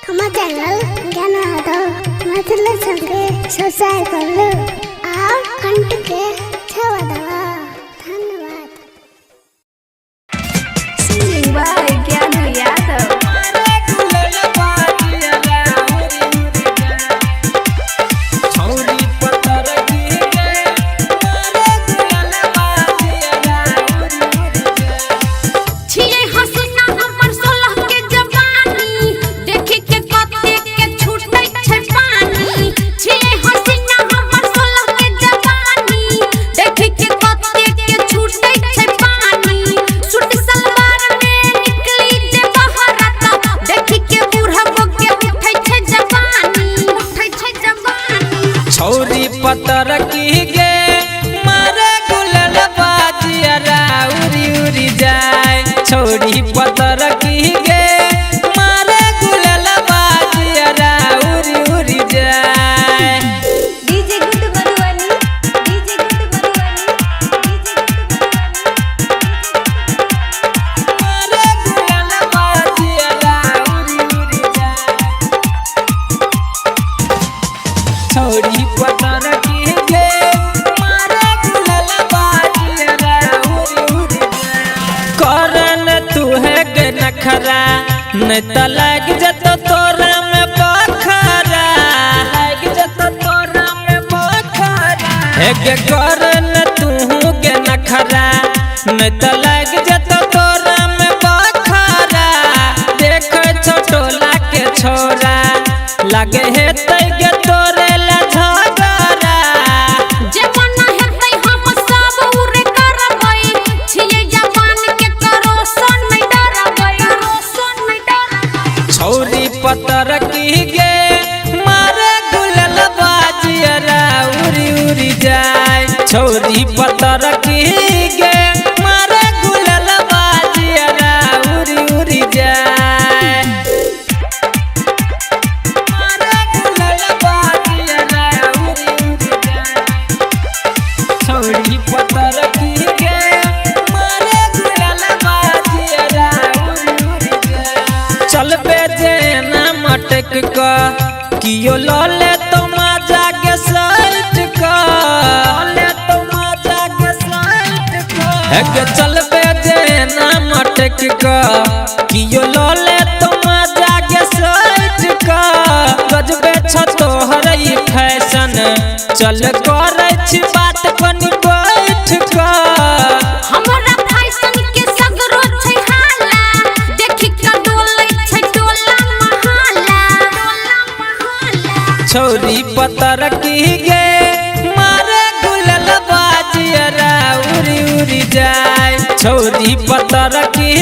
हमारा चैनल ज्ञान आधा मतलब संगे सब्सक्राइब कर लो और घंटी के छवा दबा। धन्यवाद। सिंगिंग बाय ज्ञान यादव। छौरी पतर की गे मारे गुलल बाजिया उरी उरी जाए। छौरी पतर की गे मारे गुलल बाजिया उरी उरी जाए। DJ good Madhubani, DJ good मारे गुलल बाजिया उरी उरी जाए। छौरी पतर की गे मारे गुलल बाजिया उरी उरी जाए। करन तू है गे नखरा नहीं त लग जत तोरा में बखरा, लग जत तोरा में बखरा। है गे करन तू गे नखरा नहीं त लग जत तोरा में बखरा। देख छोटोला के छोरा लगे है तै गे तोरे ला झगड़ा। जे बना हेतै हम सब उरे करबै, छियै जवान के करो सन नहीं डरबै, रोशन नहीं डरबै। छौरी पतर की गे मारे गुलल बाजिया उरी उरी जाए। छौरी पतर की गे मारे गुलल बाजिया उरी उरी जाए। मारे गुलल बाजिया उरी उरी जाए। छौरी पतर की गे मारे गुलल बाजिया उरी उरी जाए। चल बेजे ना मटक का कियो लले तो मजा के साइट का, लले तो मजा के साइट का। है के चल बेजे ना मटक का कियो लले तो मजा के साइट का। गजबे छ तोहर ई फैशन चल करै छी बात बनी बैठ का। हमरा फैशन के सगरो छै हाला, देखि के डोलै छै डोला महाला, डोला महाला। छौरी पतर की गे मारे गुलल बाजिया उरी उरी जाए। छौरी पतर की